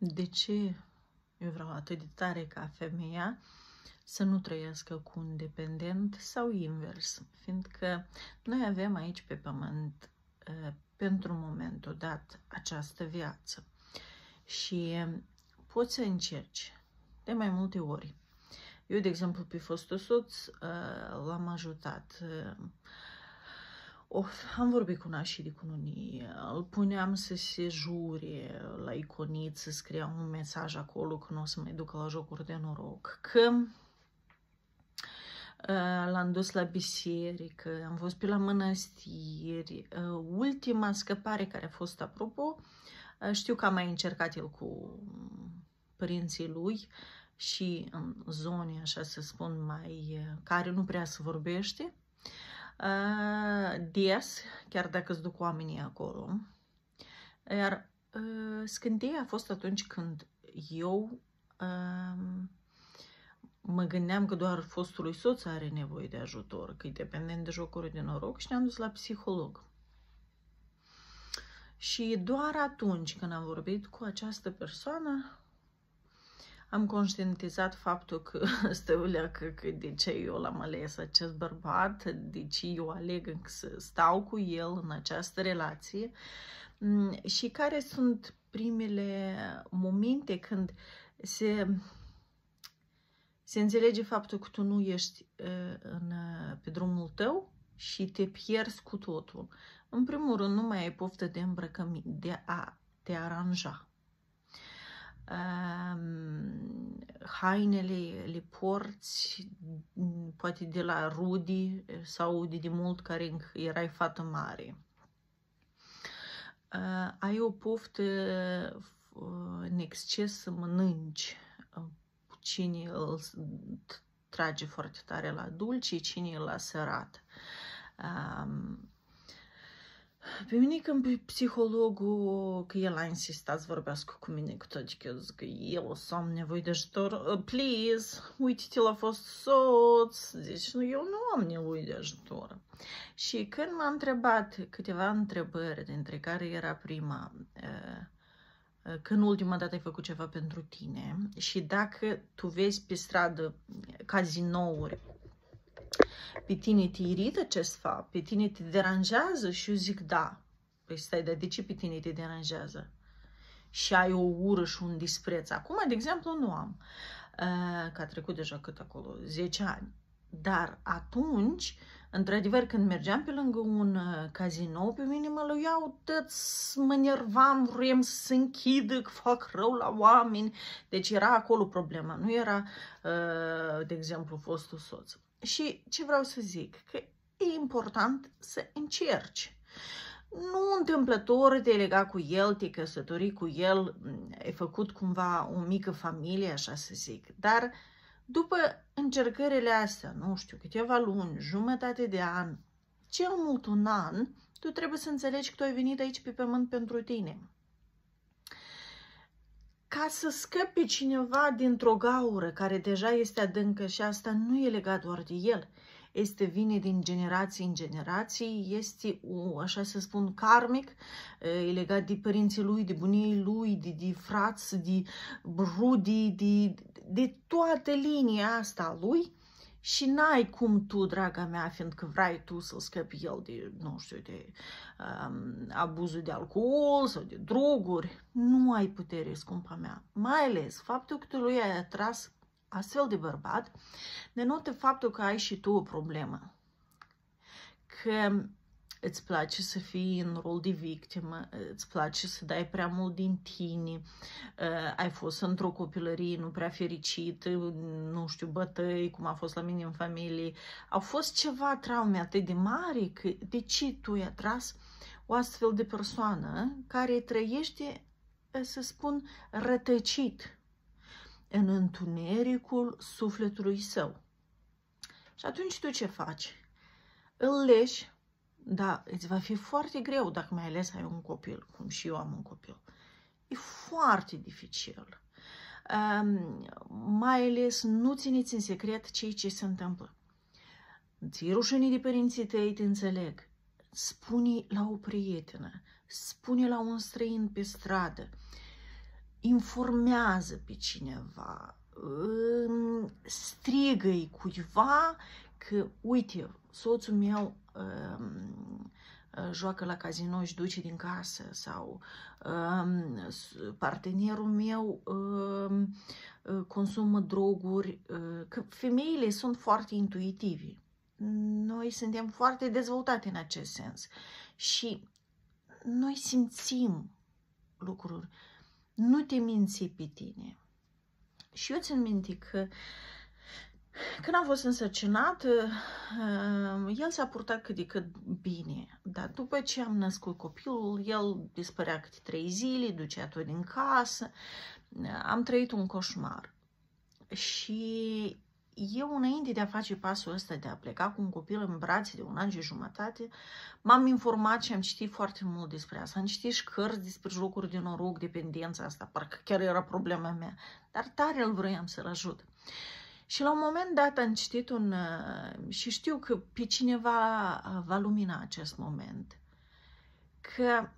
De ce eu vreau atât de tare ca femeia să nu trăiască cu un dependent sau invers? Fiindcă noi avem aici pe pământ pentru momentul dat această viață și poți să încerci de mai multe ori. Eu, de exemplu, pe fostul soț l-am ajutat. Am vorbit cu nașii de cununii, îl puneam să se jure la iconiță, scria un mesaj acolo că nu o să mai ducă la jocuri de noroc, că l-am dus la biserică, am fost pe la mănăstiri. Ultima scăpare care a fost, apropo, știu că a mai încercat el cu părinții lui și în zone, așa să spun, mai care nu prea se vorbește des, chiar dacă îți duc oamenii acolo. Iar scânteia a fost atunci când eu mă gândeam că doar fostului soț are nevoie de ajutor, că e dependent de jocuri de noroc, și ne-am dus la psiholog. Și doar atunci când am vorbit cu această persoană, am conștientizat faptul că stăuleacă, că de ce eu l-am ales acest bărbat, de ce eu aleg să stau cu el în această relație și care sunt primele momente când se înțelege faptul că tu nu ești pe drumul tău și te pierzi cu totul. În primul rând, nu mai ai poftă de îmbrăcăminte, de a te aranja. Hainele le porți poate de la Rudi sau de mult care erai fată mare. Ai o poftă în exces să mănânci. Cine îl trage foarte tare la dulce, cine îl sărat. Pe mine, când psihologul, că el a insistat să vorbească cu mine, cu toate că eu zic că eu o să am nevoie de ajutor, please, uite-te la fost soț, deci eu nu am nevoie de ajutor. Și când m-a întrebat câteva întrebări, dintre care era prima, când ultima dată ai făcut ceva pentru tine și dacă tu vezi pe stradă cazinouri, pe tine te irită acest fapt? Pe tine te deranjează? Și eu zic da. Păi stai, dar de ce pe tine te deranjează? Și ai o ură și un dispreț. Acum, de exemplu, nu am. Că a trecut deja cât acolo? 10 ani. Dar atunci, într-adevăr, când mergeam pe lângă un cazinou, pe mine mă luiau tăți, mă nervam, vrem să se închidă, că fac rău la oameni. Deci era acolo problema. Nu era, de exemplu, fostul soț. Și ce vreau să zic? Că e important să încerci. Nu întâmplător te-ai legat cu el, te-ai căsătorit cu el, ai făcut cumva o mică familie, așa să zic. Dar după încercările astea, nu știu, câteva luni, jumătate de an, cel mult un an, tu trebuie să înțelegi că tu ai venit aici pe pământ pentru tine. Ca să scăpi pe cineva dintr-o gaură care deja este adâncă, și asta nu e legat doar de el, vine din generații în generații, este, așa să spun, karmic, e legat de părinții lui, de bunii lui, de frați, de rudi, de toată linia asta a lui. Și n-ai cum tu, draga mea, fiindcă vrei tu să-l scăpi el de, nu știu, de abuzul de alcool sau de droguri, nu ai putere, scumpa mea. Mai ales faptul că tu lui ai atras astfel de bărbat denotă faptul că ai și tu o problemă. Că îți place să fii în rol de victimă, îți place să dai prea mult din tine, ai fost într-o copilărie nu prea fericită, nu știu, bătăi, cum a fost la mine în familie. Au fost ceva traume atât de mari că de ce tu ai atras o astfel de persoană care trăiește, să spun, rătăcit în întunericul sufletului său. Și atunci tu ce faci? Îl leși. Da, îți va fi foarte greu dacă mai ales ai un copil, cum și eu am un copil. E foarte dificil. Mai ales nu țineți în secret ce se întâmplă. Ți-e rușine de părinții tăi, te înțeleg. Spune la o prietenă, spune la un străin pe stradă. informează pe cineva, strigă-i cuiva că, uite, soțul meu joacă la casino și duce din casă, sau partenerul meu consumă droguri, că femeile sunt foarte intuitive. Noi suntem foarte dezvoltate în acest sens și noi simțim lucruri. Nu te minți pe tine. Și eu țin minte că când am fost însărcinată, el s-a purtat cât de cât bine, dar după ce am născut copilul, el dispărea câte 3 zile, ducea tot din casă, am trăit un coșmar. Și eu, înainte de a face pasul ăsta de a pleca cu un copil în brațe de 1 an și jumătate, m-am informat și am citit foarte mult despre asta. Am citit și cărți despre jocuri de noroc, dependența asta, parcă chiar era problema mea, dar tare îl vroiam să-l ajut. Și la un moment dat am citit și știu că pe cineva va lumina acest moment, că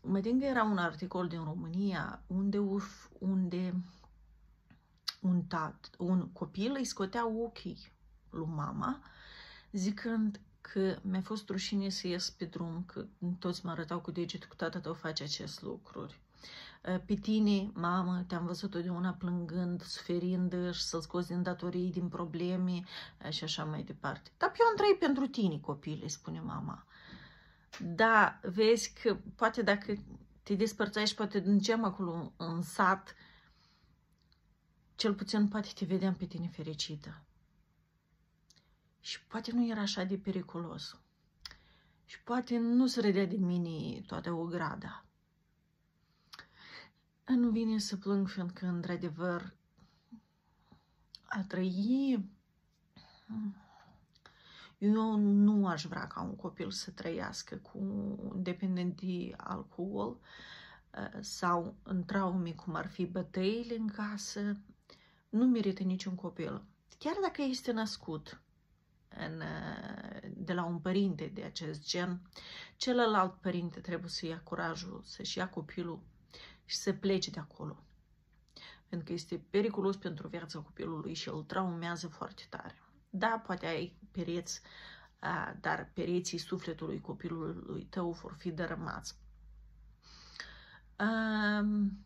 mă gândesc că era un articol din România unde un copil îi scotea ochii lui mama, zicând că mi-a fost rușine să ies pe drum, că toți mă arătau cu degetul că tata tău face acest lucruri. Pe tine, mamă, te-am văzut totdeauna plângând, suferind și să-l scoți din datorii, din probleme și așa mai departe. Dar eu am trăit pentru tine, copile, spune mama. Da, vezi că poate dacă te despărțai și poate duceam acolo în sat, cel puțin poate te vedeam pe tine fericită. Și poate nu era așa de periculos. Și poate nu se râdea de mine toată o grada. Nu vine să plâng, fiindcă, într-adevăr, a trăi... Eu nu aș vrea ca un copil să trăiască cu un dependent de alcool sau în traume, cum ar fi bătăile în casă. Nu merită niciun copil. Chiar dacă este născut de la un părinte de acest gen, celălalt părinte trebuie să ia curajul, să-și ia copilul și să plece de acolo. Pentru că este periculos pentru viața copilului și îl traumează foarte tare. Da, poate ai pereți, dar pereții sufletului copilului tău vor fi dărâmați.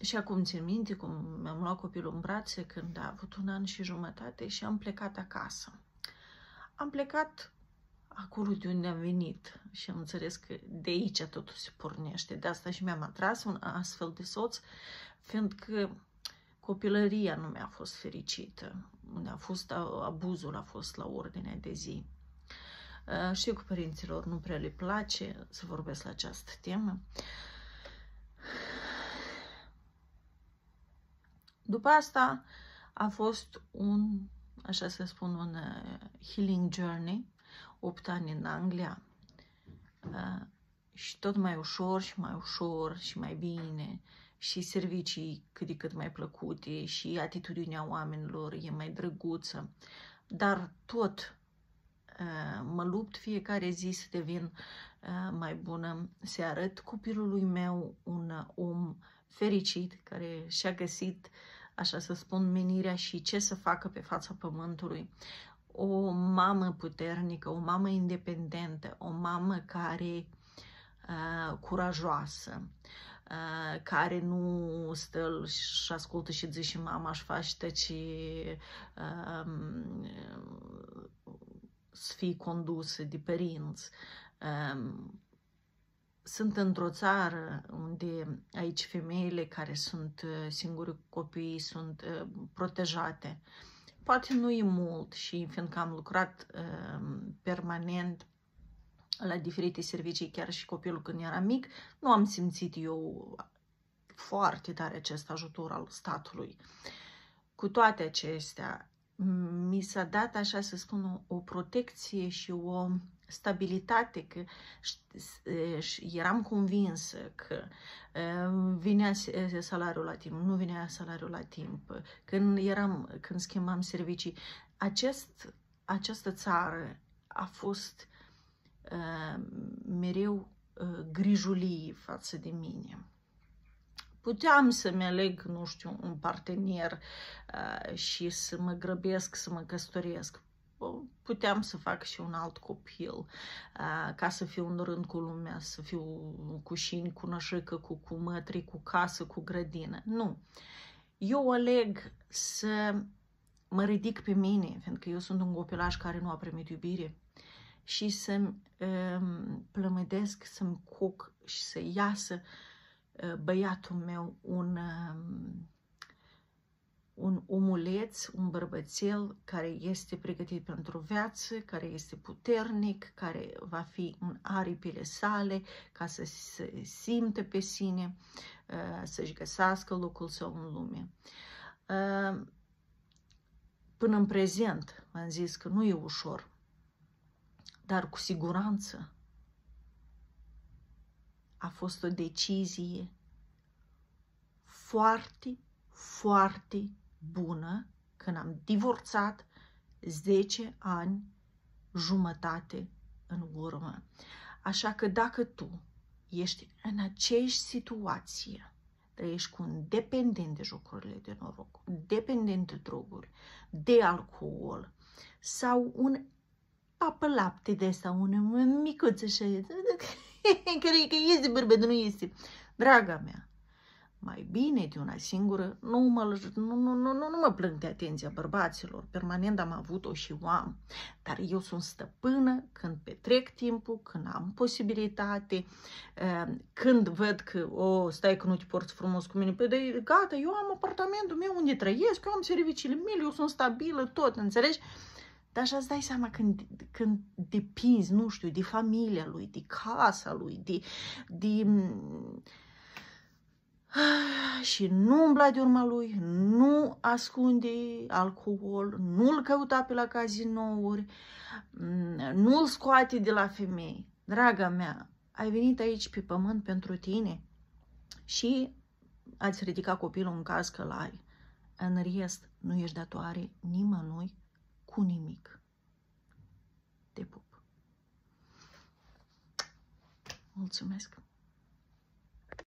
Și acum țin minte cum mi-am luat copilul în brațe când a avut 1 an și jumătate și am plecat acasă. Am plecat acolo de unde am venit și am înțeles că de aici totul se pornește. De asta și mi-am atras un astfel de soț, fiindcă copilăria nu mi-a fost fericită. Unde a fost abuzul, a fost la ordinea de zi. Știu că părinților nu prea le place să vorbesc la această temă. După asta a fost așa să spun, un healing journey, 8 ani în Anglia, și tot mai ușor și mai ușor și mai bine, și servicii cât de cât mai plăcute și atitudinea oamenilor e mai drăguță, dar tot mă lupt fiecare zi să devin mai bună, să arăt copilului meu un om fericit care și-a găsit, așa să spun, menirea și ce să facă pe fața pământului. O mamă puternică, o mamă independentă, o mamă care curajoasă, care nu stă și ascultă și zice și mama își face ce să fie condusă de părinți. Sunt într-o țară unde aici femeile care sunt singuri copii sunt protejate. Poate nu e mult și fiindcă am lucrat permanent la diferite servicii, chiar și copilul când era mic, nu am simțit eu foarte tare acest ajutor al statului. Cu toate acestea, mi s-a dat, așa să spun, o protecție și o stabilitate, că eram convinsă că vinea salariul la timp, nu vinea salariul la timp, când schimbam servicii. Această țară a fost mereu grijulie față de mine. Puteam să-mi aleg, nu știu, un partener și să mă grăbesc să mă căsătoresc. Puteam să fac și un alt copil, ca să fiu în rând cu lumea, să fiu cu șini, cu nășică, cu mătri, cu casă, cu grădină. Nu. Eu aleg să mă ridic pe mine, pentru că eu sunt un copilaș care nu a primit iubire, și să-mi plămădesc, să-mi coc și să iasă băiatul meu un omuleț, un bărbățel care este pregătit pentru viață, care este puternic, care va fi în aripile sale ca să se simtă pe sine, să-și găsească locul său în lume. Până în prezent am zis că nu e ușor, dar cu siguranță a fost o decizie foarte, foarte bună când am divorțat 10 ani jumătate în urmă. Așa că dacă tu ești în aceeași situație, trăiești cu un dependent de jocurile de noroc, dependent de droguri, de alcool sau un papă-lapte de asta, un micuț așa, care este bărbat, nu este. Draga mea, mai bine de una singură, nu mă plâng de atenția bărbaților, permanent am avut-o și o am, dar eu sunt stăpână când petrec timpul, când am posibilitate, când văd că, stai că nu te porți frumos cu mine, păi gata, eu am apartamentul meu unde trăiesc, eu am serviciile mele, eu sunt stabilă, tot, înțelegi? Dar așa îți dai seama când depinzi, nu știu, de familia lui, de casa lui, și nu umbla de urma lui, nu ascunde alcool, nu-l căuta pe la cazinouri, nu-l scoate de la femei. Draga mea, ai venit aici pe pământ pentru tine și ați ridicat copilul în caz că l-ai. În rest, nu ești datoare nimănui cu nimic. Te pup. Mulțumesc!